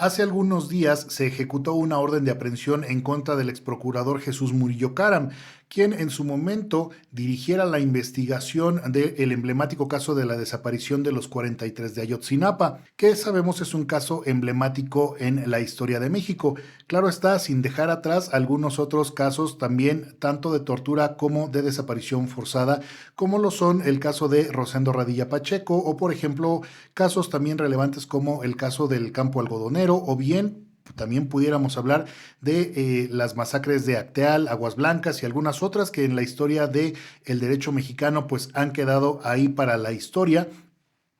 Hace algunos días se ejecutó una orden de aprehensión en contra del exprocurador Jesús Murillo Caram, quien en su momento dirigiera la investigación del emblemático caso de la desaparición de los 43 de Ayotzinapa, que sabemos es un caso emblemático en la historia de México. Claro está, sin dejar atrás algunos otros casos también, tanto de tortura como de desaparición forzada, como lo son el caso de Rosendo Radilla Pacheco o, por ejemplo, casos también relevantes como el caso del campo algodonero o bien también pudiéramos hablar de las masacres de Acteal, Aguas Blancas y algunas otras que en la historia del derecho mexicano pues han quedado ahí para la historia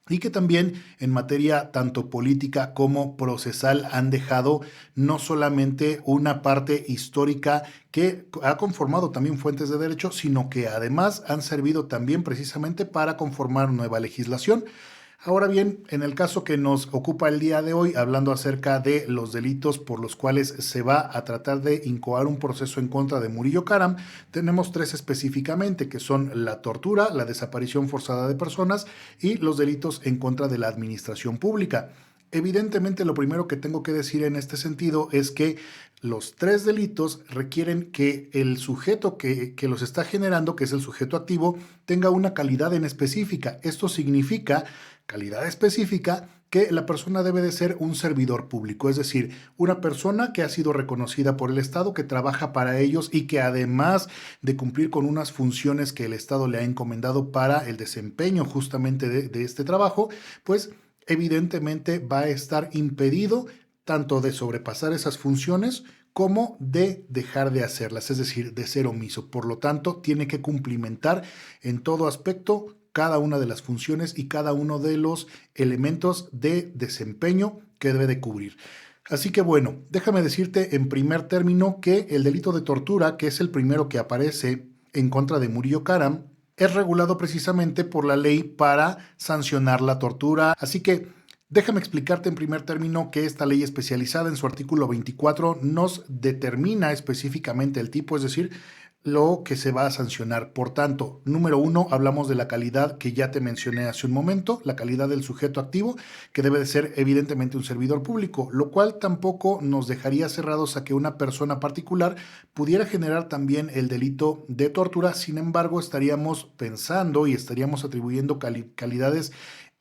y que también en materia tanto política como procesal han dejado no solamente una parte histórica que ha conformado también fuentes de derecho, sino que además han servido también precisamente para conformar nueva legislación. Ahora bien, en el caso que nos ocupa el día de hoy, hablando acerca de los delitos por los cuales se va a tratar de incoar un proceso en contra de Murillo Caram, tenemos tres específicamente, que son la tortura, la desaparición forzada de personas y los delitos en contra de la administración pública. Evidentemente, lo primero que tengo que decir en este sentido es que los tres delitos requieren que el sujeto que los está generando, que es el sujeto activo, tenga una calidad en específica. Esto significa calidad específica que la persona debe de ser un servidor público, es decir, una persona que ha sido reconocida por el Estado, que trabaja para ellos y que además de cumplir con unas funciones que el Estado le ha encomendado para el desempeño justamente de este trabajo, pues evidentemente va a estar impedido tanto de sobrepasar esas funciones como de dejar de hacerlas, es decir, de ser omiso. Por lo tanto, tiene que cumplimentar en todo aspecto cada una de las funciones y cada uno de los elementos de desempeño que debe de cubrir. Así que bueno, déjame decirte en primer término que el delito de tortura, que es el primero que aparece en contra de Murillo Caram, es regulado precisamente por la ley para sancionar la tortura. Así que déjame explicarte en primer término que esta ley especializada en su artículo 24 nos determina específicamente el tipo, es decir, lo que se va a sancionar. Por tanto, número uno, hablamos de la calidad que ya te mencioné hace un momento, la calidad del sujeto activo, que debe de ser evidentemente un servidor público, lo cual tampoco nos dejaría cerrados a que una persona particular pudiera generar también el delito de tortura. Sin embargo, estaríamos pensando y estaríamos atribuyendo calidades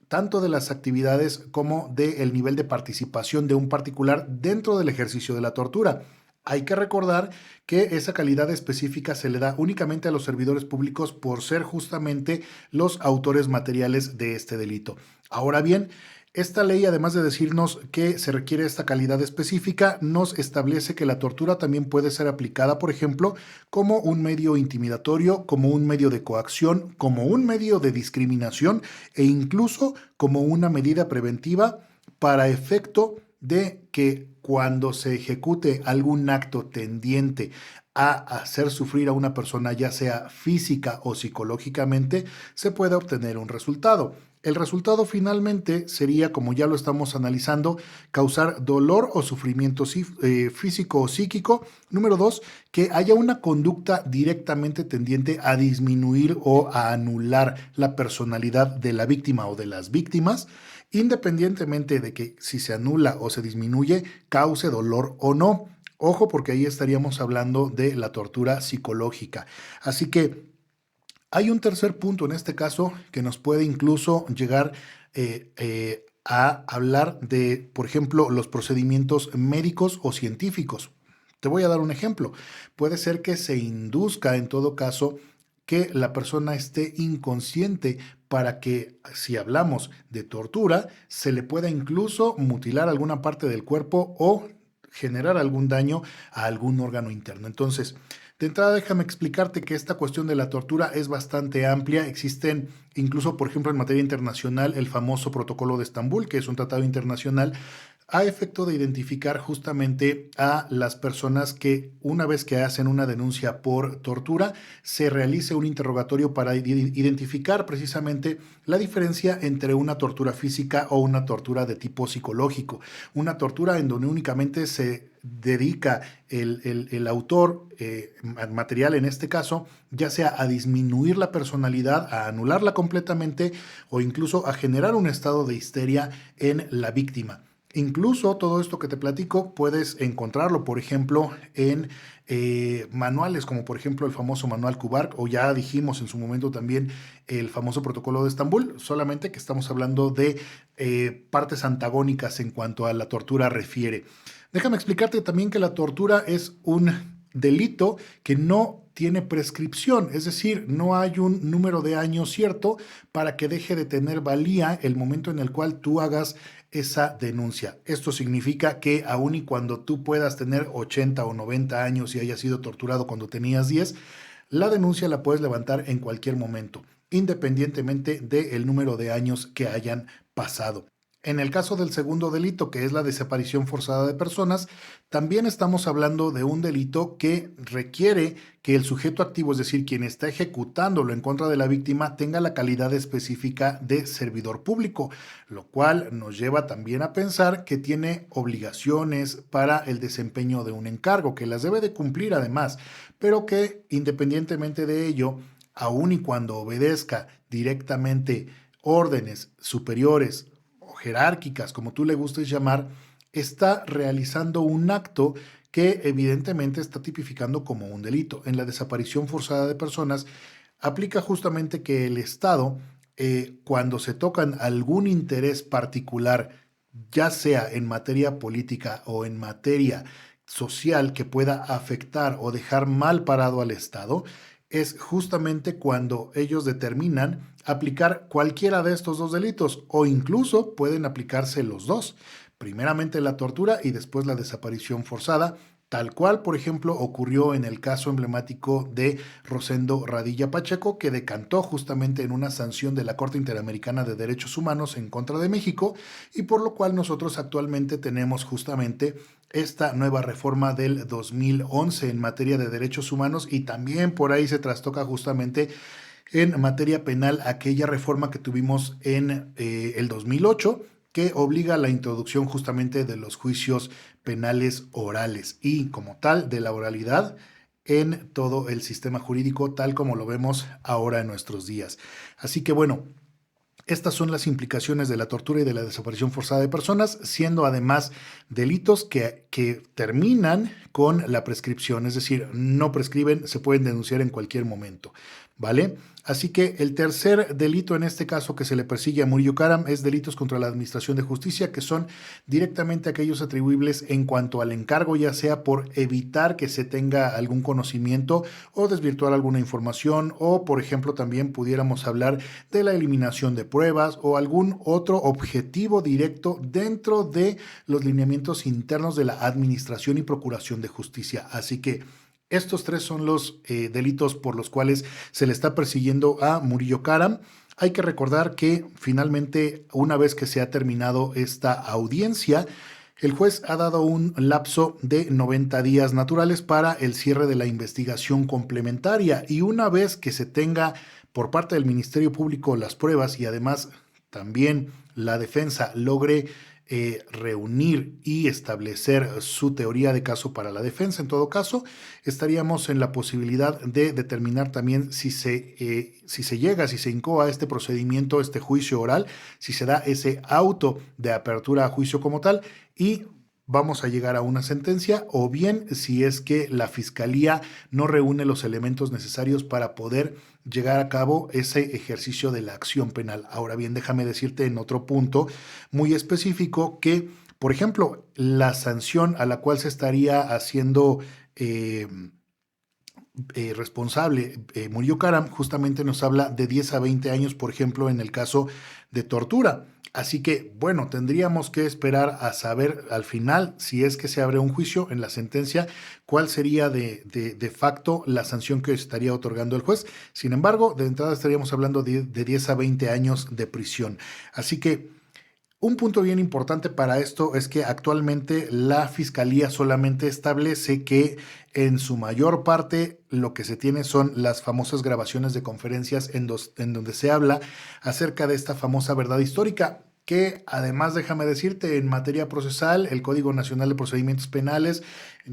tanto de las actividades como del nivel de participación de un particular dentro del ejercicio de la tortura. Hay que recordar que esa calidad específica se le da únicamente a los servidores públicos por ser justamente los autores materiales de este delito. Ahora bien, esta ley, además de decirnos que se requiere esta calidad específica, nos establece que la tortura también puede ser aplicada, por ejemplo, como un medio intimidatorio, como un medio de coacción, como un medio de discriminación e incluso como una medida preventiva para efecto de que cuando se ejecute algún acto tendiente a hacer sufrir a una persona, ya sea física o psicológicamente, se pueda obtener un resultado. El resultado finalmente sería, como ya lo estamos analizando, causar dolor o sufrimiento físico o psíquico. Número dos, que haya una conducta directamente tendiente a disminuir o a anular la personalidad de la víctima o de las víctimas, independientemente de que si se anula o se disminuye, cause dolor o no. Ojo, porque ahí estaríamos hablando de la tortura psicológica. Así que hay un tercer punto en este caso que nos puede incluso llegar a hablar de, por ejemplo, los procedimientos médicos o científicos. Te voy a dar un ejemplo. Puede ser que se induzca en todo caso que la persona esté inconsciente para que, si hablamos de tortura, se le pueda incluso mutilar alguna parte del cuerpo o generar algún daño a algún órgano interno. Entonces, de entrada, déjame explicarte que esta cuestión de la tortura es bastante amplia. Existen incluso, por ejemplo, en materia internacional, el famoso Protocolo de Estambul, que es un tratado internacional a efecto de identificar justamente a las personas que una vez que hacen una denuncia por tortura, se realice un interrogatorio para identificar precisamente la diferencia entre una tortura física o una tortura de tipo psicológico. Una tortura en donde únicamente se dedica el autor material en este caso, ya sea a disminuir la personalidad, a anularla completamente o incluso a generar un estado de histeria en la víctima. Incluso todo esto que te platico puedes encontrarlo, por ejemplo, en manuales como por ejemplo el famoso manual Kubark, o ya dijimos en su momento también el famoso protocolo de Estambul, solamente que estamos hablando de partes antagónicas en cuanto a la tortura refiere. Déjame explicarte también que la tortura es un delito que no tiene prescripción, es decir, no hay un número de años cierto para que deje de tener valía el momento en el cual tú hagas esa denuncia. Esto significa que aun y cuando tú puedas tener 80 o 90 años y hayas sido torturado cuando tenías 10, la denuncia la puedes levantar en cualquier momento, independientemente del número de años que hayan pasado. En el caso del segundo delito, que es la desaparición forzada de personas, también estamos hablando de un delito que requiere que el sujeto activo, es decir, quien está ejecutándolo en contra de la víctima, tenga la calidad específica de servidor público, lo cual nos lleva también a pensar que tiene obligaciones para el desempeño de un encargo, que las debe de cumplir además, pero que independientemente de ello, aun y cuando obedezca directamente órdenes superiores, jerárquicas, como tú le gustes llamar, está realizando un acto que evidentemente está tipificando como un delito. En la desaparición forzada de personas, aplica justamente que el Estado, cuando se tocan algún interés particular, ya sea en materia política o en materia social que pueda afectar o dejar mal parado al Estado, es justamente cuando ellos determinan aplicar cualquiera de estos dos delitos, o incluso pueden aplicarse los dos, primeramente la tortura y después la desaparición forzada, tal cual, por ejemplo, ocurrió en el caso emblemático de Rosendo Radilla Pacheco, que decantó justamente en una sanción de la Corte Interamericana de Derechos Humanos en contra de México, y por lo cual nosotros actualmente tenemos justamente esta nueva reforma del 2011 en materia de derechos humanos, y también por ahí se trastoca justamente en materia penal aquella reforma que tuvimos en el 2008, que obliga a la introducción justamente de los juicios penales orales y como tal de la oralidad en todo el sistema jurídico tal como lo vemos ahora en nuestros días. Así que bueno, estas son las implicaciones de la tortura y de la desaparición forzada de personas, siendo además delitos que terminan con la prescripción, es decir, no prescriben, se pueden denunciar en cualquier momento, ¿vale? Así que el tercer delito en este caso que se le persigue a Murillo Karam es delitos contra la administración de justicia, que son directamente aquellos atribuibles en cuanto al encargo, ya sea por evitar que se tenga algún conocimiento o desvirtuar alguna información, o por ejemplo también pudiéramos hablar de la eliminación de pruebas o algún otro objetivo directo dentro de los lineamientos internos de la administración y procuración de justicia. Así que estos tres son los delitos por los cuales se le está persiguiendo a Murillo Karam. Hay que recordar que finalmente, una vez que se ha terminado esta audiencia, el juez ha dado un lapso de 90 días naturales para el cierre de la investigación complementaria, y una vez que se tenga por parte del Ministerio Público las pruebas y además también la defensa logre reunir y establecer su teoría de caso para la defensa, en todo caso, estaríamos en la posibilidad de determinar también si se incoa este procedimiento, este juicio oral, si se da ese auto de apertura a juicio como tal, y vamos a llegar a una sentencia, o bien si es que la fiscalía no reúne los elementos necesarios para poder llegar a cabo ese ejercicio de la acción penal. Ahora bien, déjame decirte en otro punto muy específico que, por ejemplo, la sanción a la cual se estaría haciendo responsable Murillo Karam justamente nos habla de 10 a 20 años, por ejemplo, en el caso de tortura. Así que, bueno, tendríamos que esperar a saber al final, si es que se abre un juicio en la sentencia, cuál sería de facto la sanción que estaría otorgando el juez. Sin embargo, de entrada estaríamos hablando de 10 a 20 años de prisión. Así que un punto bien importante para esto es que actualmente la Fiscalía solamente establece que en su mayor parte lo que se tiene son las famosas grabaciones de conferencias en donde se habla acerca de esta famosa verdad histórica. que además, déjame decirte, en materia procesal, el Código Nacional de Procedimientos Penales,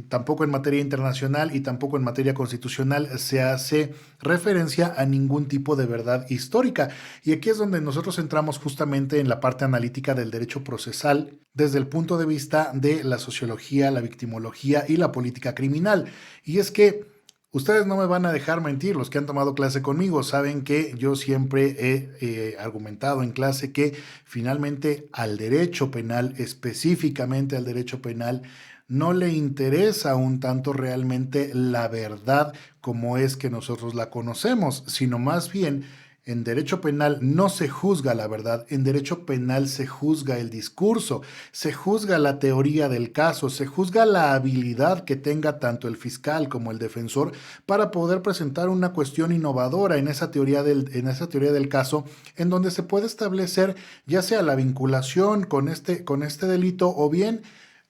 tampoco en materia internacional y tampoco en materia constitucional se hace referencia a ningún tipo de verdad histórica. Y aquí es donde nosotros entramos justamente en la parte analítica del derecho procesal desde el punto de vista de la sociología, la victimología y la política criminal. Y es que ustedes no me van a dejar mentir, los que han tomado clase conmigo saben que yo siempre he argumentado en clase que finalmente al derecho penal, específicamente al derecho penal, no le interesa un tanto realmente la verdad como es que nosotros la conocemos, sino más bien en derecho penal no se juzga la verdad, en derecho penal se juzga el discurso, se juzga la teoría del caso, se juzga la habilidad que tenga tanto el fiscal como el defensor para poder presentar una cuestión innovadora en esa teoría del caso, en donde se puede establecer ya sea la vinculación con este delito o bien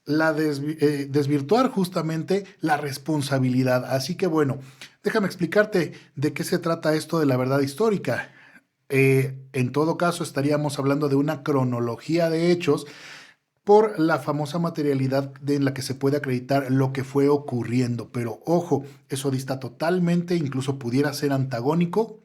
desvirtuar justamente la responsabilidad. Así que bueno, déjame explicarte de qué se trata esto de la verdad histórica. En todo caso, estaríamos hablando de una cronología de hechos por la famosa materialidad en la que se puede acreditar lo que fue ocurriendo. Pero ojo, eso dista totalmente, incluso pudiera ser antagónico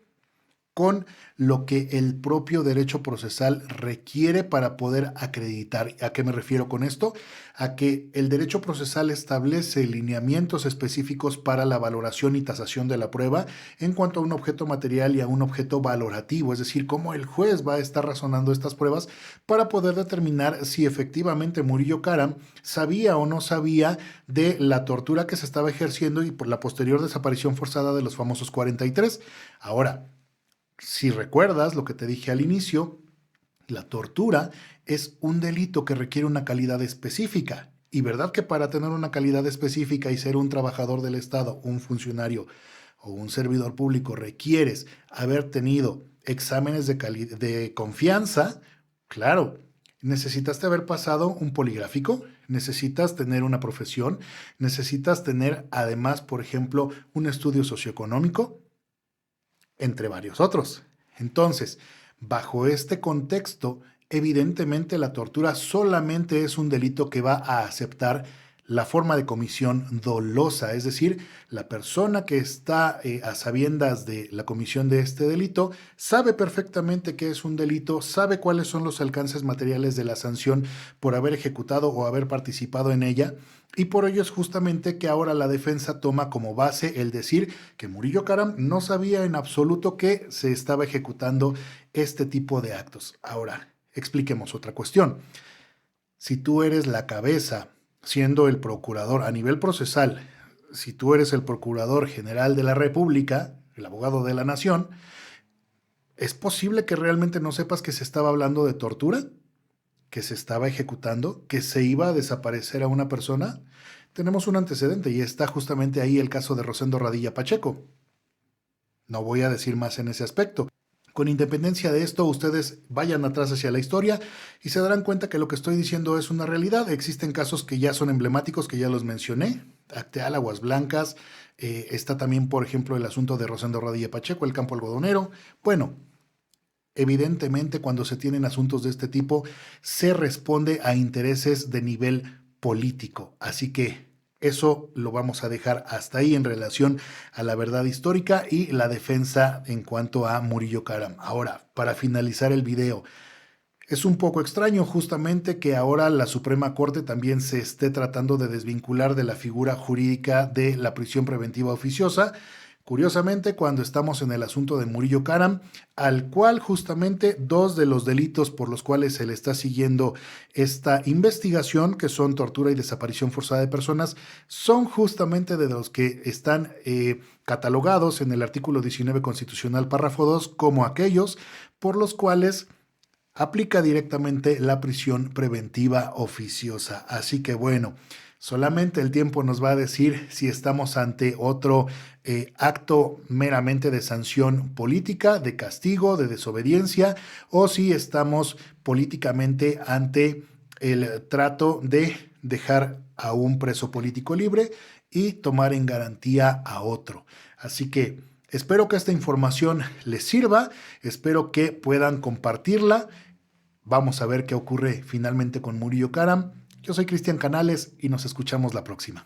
con lo que el propio derecho procesal requiere para poder acreditar. ¿A qué me refiero con esto? A que el derecho procesal establece lineamientos específicos para la valoración y tasación de la prueba en cuanto a un objeto material y a un objeto valorativo, es decir, cómo el juez va a estar razonando estas pruebas para poder determinar si efectivamente Murillo Karam sabía o no sabía de la tortura que se estaba ejerciendo y por la posterior desaparición forzada de los famosos 43. Ahora, si recuerdas lo que te dije al inicio, la tortura es un delito que requiere una calidad específica. Y verdad que para tener una calidad específica y ser un trabajador del Estado, un funcionario o un servidor público, requieres haber tenido exámenes de confianza, claro, necesitaste haber pasado un poligráfico, necesitas tener una profesión, necesitas tener además, por ejemplo, un estudio socioeconómico, entre varios otros. Entonces, bajo este contexto, evidentemente la tortura solamente es un delito que va a aceptar la forma de comisión dolosa, es decir, la persona que está a sabiendas de la comisión de este delito sabe perfectamente que es un delito, sabe cuáles son los alcances materiales de la sanción por haber ejecutado o haber participado en ella, y por ello es justamente que ahora la defensa toma como base el decir que Murillo Karam no sabía en absoluto que se estaba ejecutando este tipo de actos. Ahora, expliquemos otra cuestión. Si tú eres la cabeza, siendo el procurador a nivel procesal, si tú eres el procurador general de la República, el abogado de la nación, ¿es posible que realmente no sepas que se estaba hablando de tortura? ¿Que se estaba ejecutando? ¿Que se iba a desaparecer a una persona? Tenemos un antecedente y está justamente ahí el caso de Rosendo Radilla Pacheco. No voy a decir más en ese aspecto. Con independencia de esto, ustedes vayan atrás hacia la historia y se darán cuenta que lo que estoy diciendo es una realidad. Existen casos que ya son emblemáticos, que ya los mencioné. Acteal, Aguas Blancas, está también, por ejemplo, el asunto de Rosendo Radilla Pacheco, el campo algodonero. Bueno, evidentemente, cuando se tienen asuntos de este tipo, se responde a intereses de nivel político. Así que eso lo vamos a dejar hasta ahí en relación a la verdad histórica y la defensa en cuanto a Murillo Karam. Ahora, para finalizar el video, es un poco extraño justamente que ahora la Suprema Corte también se esté tratando de desvincular de la figura jurídica de la prisión preventiva oficiosa. Curiosamente, cuando estamos en el asunto de Murillo Karam, al cual justamente dos de los delitos por los cuales se le está siguiendo esta investigación, que son tortura y desaparición forzada de personas, son justamente de los que están catalogados en el artículo 19 constitucional, párrafo 2, como aquellos por los cuales aplica directamente la prisión preventiva oficiosa. Así que bueno, solamente el tiempo nos va a decir si estamos ante otro acto meramente de sanción política, de castigo, de desobediencia, o si estamos políticamente ante el trato de dejar a un preso político libre y tomar en garantía a otro. Así que espero que esta información les sirva, espero que puedan compartirla. Vamos a ver qué ocurre finalmente con Murillo Karam. Yo soy Cristian Canales y nos escuchamos la próxima.